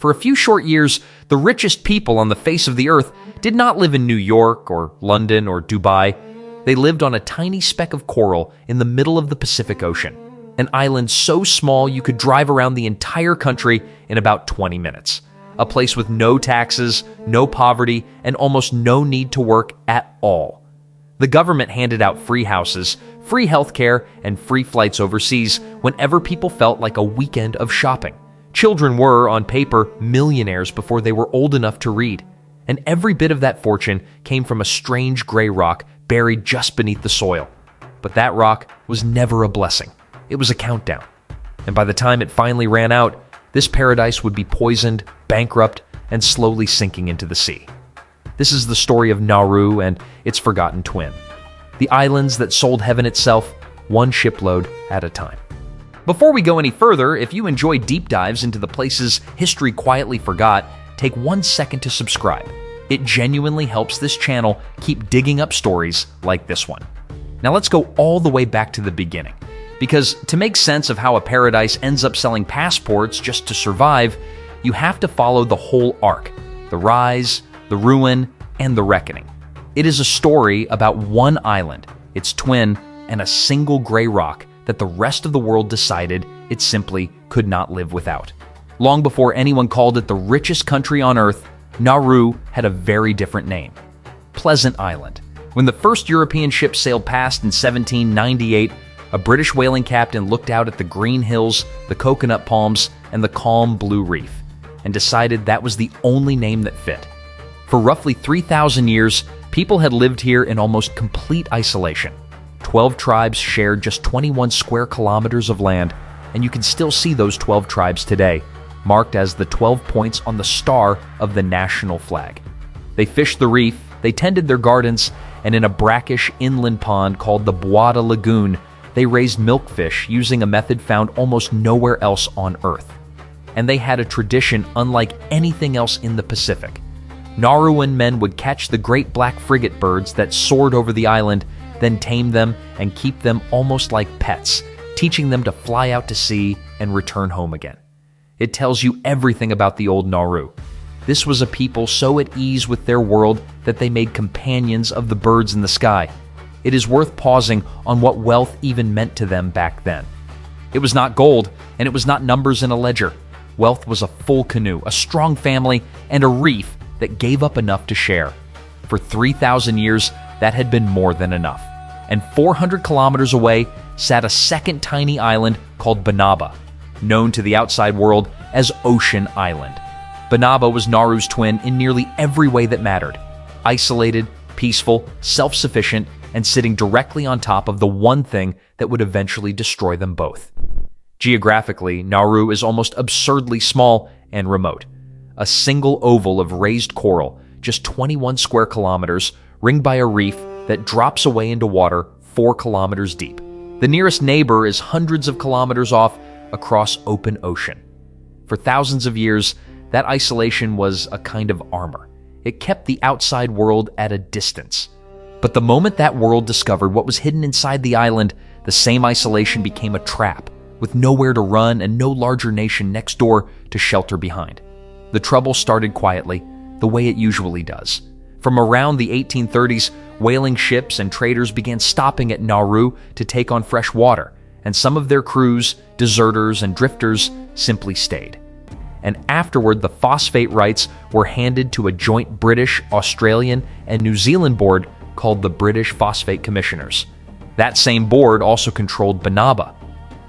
For a few short years, the richest people on the face of the earth did not live in New York or London or Dubai. They lived on a tiny speck of coral in the middle of the Pacific Ocean, an island so small you could drive around the entire country in about 20 minutes. A place with no taxes, no poverty, and almost no need to work at all. The government handed out free houses, free healthcare, and free flights overseas whenever people felt like a weekend of shopping. Children were, on paper, millionaires before they were old enough to read. And every bit of that fortune came from a strange gray rock buried just beneath the soil. But that rock was never a blessing. It was a countdown. And by the time it finally ran out, this paradise would be poisoned, bankrupt, and slowly sinking into the sea. This is the story of Nauru and its forgotten twin. The islands that sold heaven itself, one shipload at a time. Before we go any further, if you enjoy deep dives into the places history quietly forgot, take 1 second to subscribe. It genuinely helps this channel keep digging up stories like this one. Now let's go all the way back to the beginning. Because to make sense of how a paradise ends up selling passports just to survive, you have to follow the whole arc: the rise, the ruin, and the reckoning. It is a story about one island, its twin, and a single gray rock that the rest of the world decided it simply could not live without. Long before anyone called it the richest country on earth, Nauru had a very different name: Pleasant Island. When the first European ship sailed past in 1798, a British whaling captain looked out at the green hills, the coconut palms, and the calm blue reef, and decided that was the only name that fit. For roughly 3,000 years, people had lived here in almost complete isolation. 12 tribes shared just 21 square kilometers of land, and you can still see those 12 tribes today, marked as the 12 points on the star of the national flag. They fished the reef, they tended their gardens, and in a brackish inland pond called the Buada Lagoon, they raised milkfish using a method found almost nowhere else on Earth. And they had a tradition unlike anything else in the Pacific. Nauruan men would catch the great black frigate birds that soared over the island, then tame them and keep them almost like pets, teaching them to fly out to sea and return home again. It tells you everything about the old Nauru. This was a people so at ease with their world that they made companions of the birds in the sky. It is worth pausing on what wealth even meant to them back then. It was not gold, and it was not numbers in a ledger. Wealth was a full canoe, a strong family, and a reef that gave up enough to share. For 3,000 years, that had been more than enough. And 400 kilometers away sat a second tiny island called Banaba, known to the outside world as Ocean Island. Banaba was Nauru's twin in nearly every way that mattered: isolated, peaceful, self-sufficient, and sitting directly on top of the one thing that would eventually destroy them both. Geographically, Nauru is almost absurdly small and remote. A single oval of raised coral, just 21 square kilometers, ringed by a reef that drops away into water 4 kilometers deep. The nearest neighbor is hundreds of kilometers off across open ocean. For thousands of years, that isolation was a kind of armor. It kept the outside world at a distance. But the moment that world discovered what was hidden inside the island, the same isolation became a trap, with nowhere to run and no larger nation next door to shelter behind. The trouble started quietly, the way it usually does. From around the 1830s, whaling ships and traders began stopping at Nauru to take on fresh water, and some of their crews, deserters and drifters, simply stayed. And afterward, the phosphate rights were handed to a joint British, Australian, and New Zealand board called the British Phosphate Commissioners. That same board also controlled Banaba.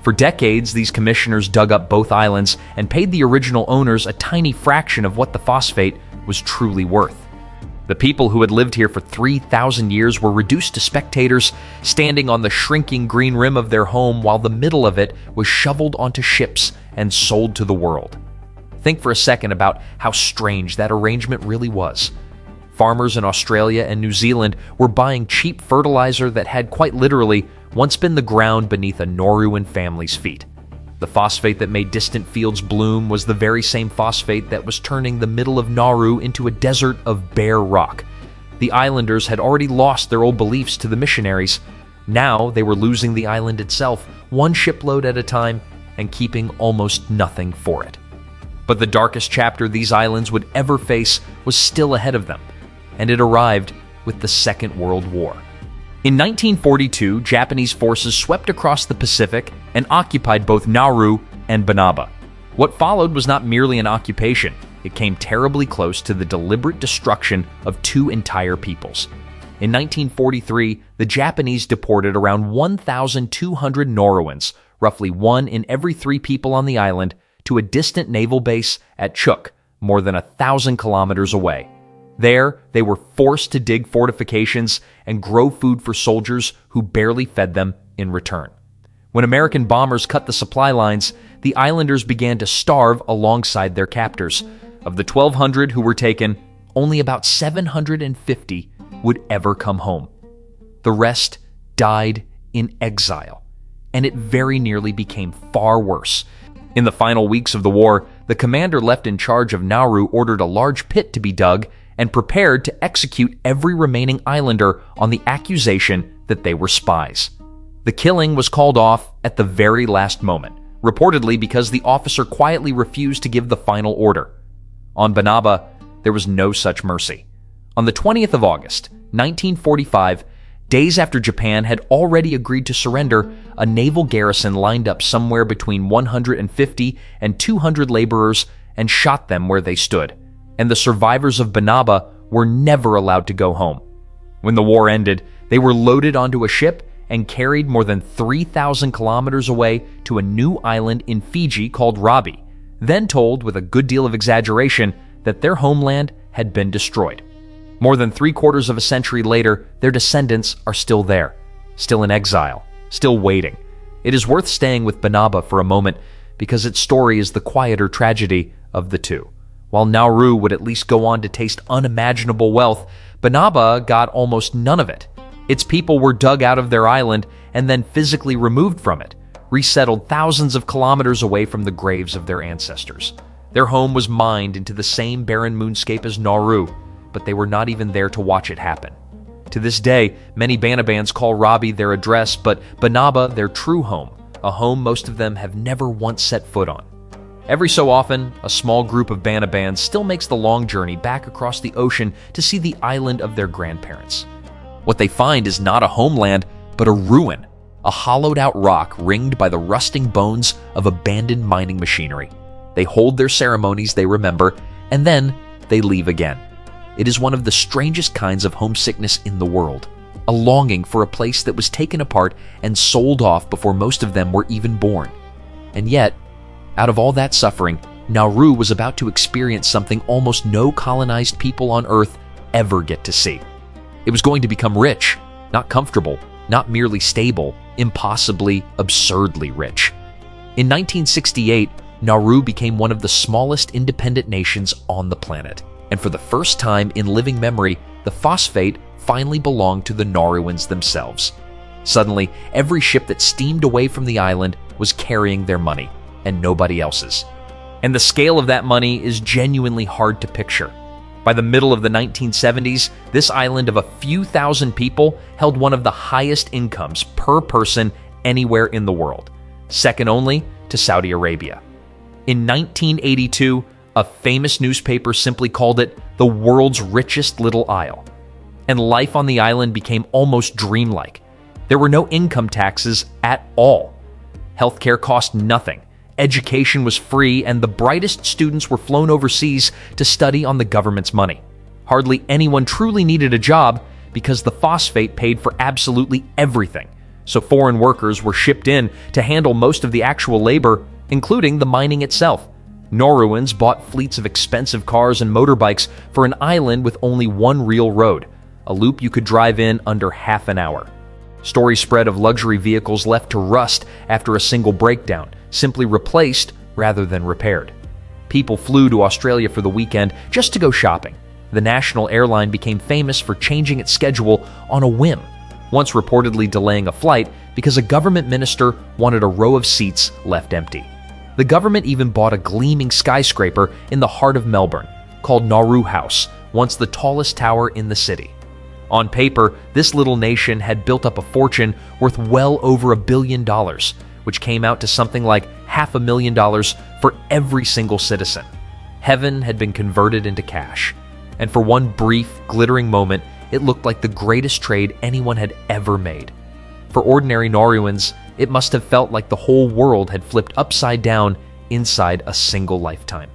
For decades, these commissioners dug up both islands and paid the original owners a tiny fraction of what the phosphate was truly worth. The people who had lived here for 3,000 years were reduced to spectators, standing on the shrinking green rim of their home while the middle of it was shoveled onto ships and sold to the world. Think for a second about how strange that arrangement really was. Farmers in Australia and New Zealand were buying cheap fertilizer that had quite literally once been the ground beneath a Nauruan family's feet. The phosphate that made distant fields bloom was the very same phosphate that was turning the middle of Nauru into a desert of bare rock. The islanders had already lost their old beliefs to the missionaries. Now they were losing the island itself, one shipload at a time, and keeping almost nothing for it. But the darkest chapter these islands would ever face was still ahead of them, and it arrived with the Second World War. In 1942, Japanese forces swept across the Pacific and occupied both Nauru and Banaba. What followed was not merely an occupation, it came terribly close to the deliberate destruction of two entire peoples. In 1943, the Japanese deported around 1,200 Nauruans, roughly 1 in every 3 people on the island, to a distant naval base at Chuuk, more than 1,000 kilometers away. There, they were forced to dig fortifications and grow food for soldiers who barely fed them in return. When American bombers cut the supply lines, the islanders began to starve alongside their captors. Of the 1,200 who were taken, only about 750 would ever come home. The rest died in exile, and it very nearly became far worse. In the final weeks of the war, the commander left in charge of Nauru ordered a large pit to be dug and prepared to execute every remaining islander on the accusation that they were spies. The killing was called off at the very last moment, reportedly because the officer quietly refused to give the final order. On Banaba, there was no such mercy. On the 20th of August, 1945, days after Japan had already agreed to surrender, a naval garrison lined up somewhere between 150 and 200 laborers and shot them where they stood, and the survivors of Banaba were never allowed to go home. When the war ended, they were loaded onto a ship and carried more than 3,000 kilometers away to a new island in Fiji called Rabi, then told with a good deal of exaggeration that their homeland had been destroyed. More than 3/4 of a century later, their descendants are still there, still in exile, still waiting. It is worth staying with Banaba for a moment because its story is the quieter tragedy of the two. While Nauru would at least go on to taste unimaginable wealth, Banaba got almost none of it. Its people were dug out of their island and then physically removed from it, resettled thousands of kilometers away from the graves of their ancestors. Their home was mined into the same barren moonscape as Nauru, but they were not even there to watch it happen. To this day, many Banabans call Rabi their address, but Banaba their true home, a home most of them have never once set foot on. Every so often, a small group of Banabans still makes the long journey back across the ocean to see the island of their grandparents. What they find is not a homeland, but a ruin, a hollowed-out rock ringed by the rusting bones of abandoned mining machinery. They hold their ceremonies they remember, and then they leave again. It is one of the strangest kinds of homesickness in the world, a longing for a place that was taken apart and sold off before most of them were even born. And yet, out of all that suffering, Nauru was about to experience something almost no colonized people on Earth ever get to see. It was going to become rich, not comfortable, not merely stable, impossibly, absurdly rich. In 1968, Nauru became one of the smallest independent nations on the planet, and for the first time in living memory, the phosphate finally belonged to the Nauruans themselves. Suddenly, every ship that steamed away from the island was carrying their money, and nobody else's. And the scale of that money is genuinely hard to picture. By the middle of the 1970s, this island of a few thousand people held one of the highest incomes per person anywhere in the world, second only to Saudi Arabia. In 1982, a famous newspaper simply called it the world's richest little isle. And life on the island became almost dreamlike. There were no income taxes at all. Healthcare cost nothing. Education was free, and the brightest students were flown overseas to study on the government's money. Hardly anyone truly needed a job because the phosphate paid for absolutely everything, so foreign workers were shipped in to handle most of the actual labor, including the mining itself. Nauruans bought fleets of expensive cars and motorbikes for an island with only one real road, a loop you could drive in under half an hour. Stories spread of luxury vehicles left to rust after a single breakdown, simply replaced rather than repaired. People flew to Australia for the weekend just to go shopping. The national airline became famous for changing its schedule on a whim, once reportedly delaying a flight because a government minister wanted a row of seats left empty. The government even bought a gleaming skyscraper in the heart of Melbourne, called Nauru House, once the tallest tower in the city. On paper, this little nation had built up a fortune worth well over $1 billion, which came out to something like $500,000 for every single citizen. Heaven had been converted into cash, and for one brief, glittering moment, it looked like the greatest trade anyone had ever made. For ordinary Nauruans, it must have felt like the whole world had flipped upside down inside a single lifetime.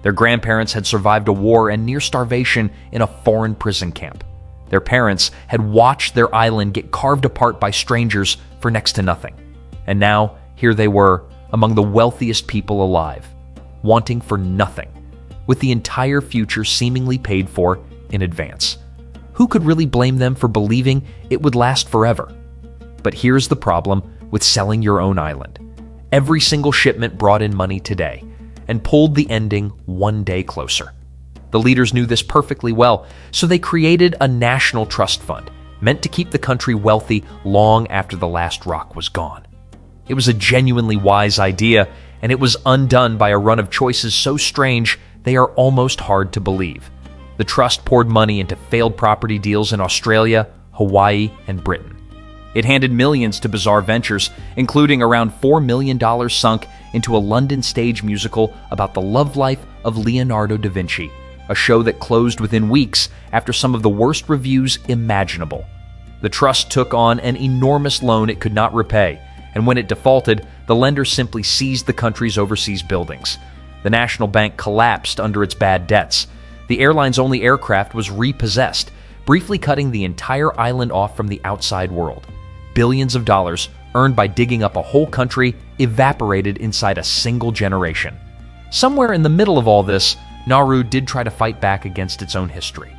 Their grandparents had survived a war and near starvation in a foreign prison camp. Their parents had watched their island get carved apart by strangers for next to nothing. And now, here they were, among the wealthiest people alive, wanting for nothing, with the entire future seemingly paid for in advance. Who could really blame them for believing it would last forever? But here's the problem with selling your own island. Every single shipment brought in money today and pulled the ending one day closer. The leaders knew this perfectly well, so they created a national trust fund meant to keep the country wealthy long after the last rock was gone. It was a genuinely wise idea, and it was undone by a run of choices so strange they are almost hard to believe. The trust poured money into failed property deals in Australia, Hawaii, and Britain. It handed millions to bizarre ventures, including around $4 million sunk into a London stage musical about the love life of Leonardo da Vinci, a show that closed within weeks after some of the worst reviews imaginable. The trust took on an enormous loan it could not repay, and when it defaulted, the lender simply seized the country's overseas buildings. The National Bank collapsed under its bad debts. The airline's only aircraft was repossessed, briefly cutting the entire island off from the outside world. Billions of dollars earned by digging up a whole country evaporated inside a single generation. Somewhere in the middle of all this, Nauru did try to fight back against its own history.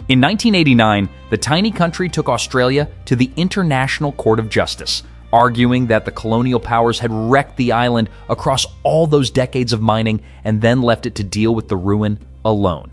In 1989, the tiny country took Australia to the International Court of Justice, arguing that the colonial powers had wrecked the island across all those decades of mining and then left it to deal with the ruin alone.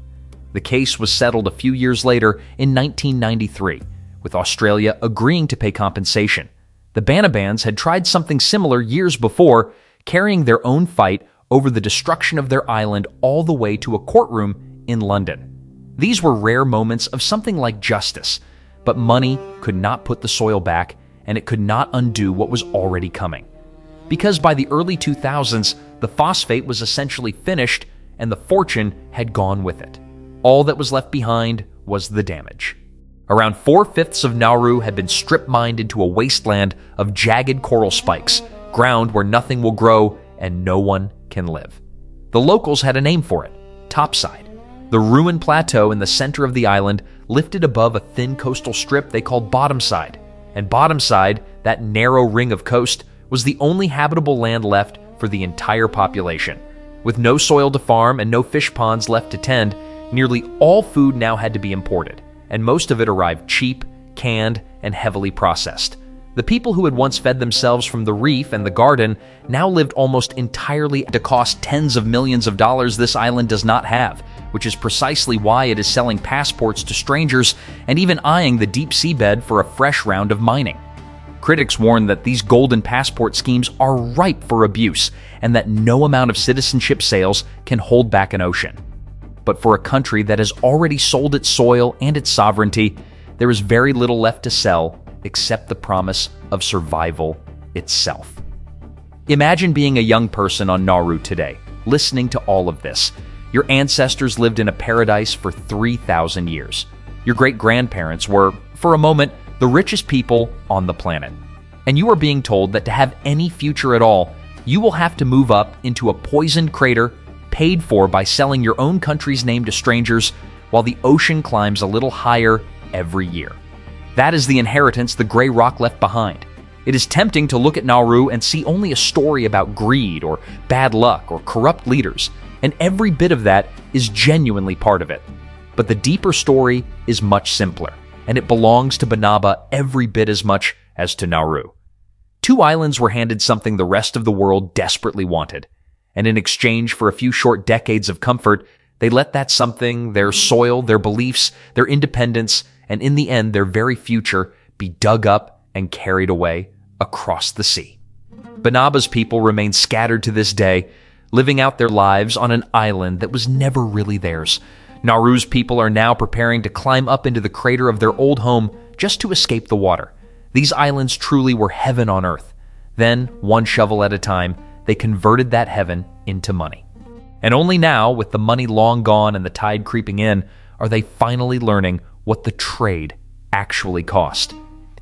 The case was settled a few years later in 1993, with Australia agreeing to pay compensation. The Banabans had tried something similar years before, carrying their own fight over the destruction of their island all the way to a courtroom in London. These were rare moments of something like justice, but money could not put the soil back, and it could not undo what was already coming. Because by the early 2000s, the phosphate was essentially finished, and the fortune had gone with it. All that was left behind was the damage. Around 4/5 of Nauru had been strip-mined into a wasteland of jagged coral spikes, ground where nothing will grow and no one can live. The locals had a name for it: topside. The ruined plateau in the center of the island lifted above a thin coastal strip they called bottomside. And bottomside, that narrow ring of coast, was the only habitable land left for the entire population. With no soil to farm and no fish ponds left to tend, nearly all food now had to be imported, and most of it arrived cheap, canned, and heavily processed. The people who had once fed themselves from the reef and the garden now lived almost entirely at a cost tens of millions of dollars this island does not have, which is precisely why it is selling passports to strangers and even eyeing the deep seabed for a fresh round of mining. Critics warn that these golden passport schemes are ripe for abuse and that no amount of citizenship sales can hold back an ocean. But for a country that has already sold its soil and its sovereignty, there is very little left to sell except the promise of survival itself. Imagine being a young person on Nauru today, listening to all of this. Your ancestors lived in a paradise for 3,000 years. Your great-grandparents were, for a moment, the richest people on the planet. And you are being told that to have any future at all, you will have to move up into a poisoned crater paid for by selling your own country's name to strangers while the ocean climbs a little higher every year. That is the inheritance the gray rock left behind. It is tempting to look at Nauru and see only a story about greed or bad luck or corrupt leaders, and every bit of that is genuinely part of it. But the deeper story is much simpler, and it belongs to Banaba every bit as much as to Nauru. Two islands were handed something the rest of the world desperately wanted, and in exchange for a few short decades of comfort, they let that something, their soil, their beliefs, their independence, and in the end their very future, be dug up and carried away across the sea. Banaba's people remain scattered to this day, living out their lives on an island that was never really theirs. Nauru's people are now preparing to climb up into the crater of their old home just to escape the water. These islands truly were heaven on earth. Then, one shovel at a time, they converted that heaven into money. And only now, with the money long gone and the tide creeping in, are they finally learning what the trade actually cost.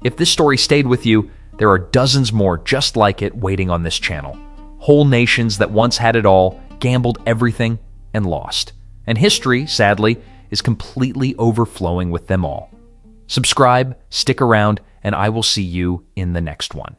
If this story stayed with you, there are dozens more just like it waiting on this channel. Whole nations that once had it all, gambled everything, and lost. And history, sadly, is completely overflowing with them all. Subscribe, stick around, and I will see you in the next one.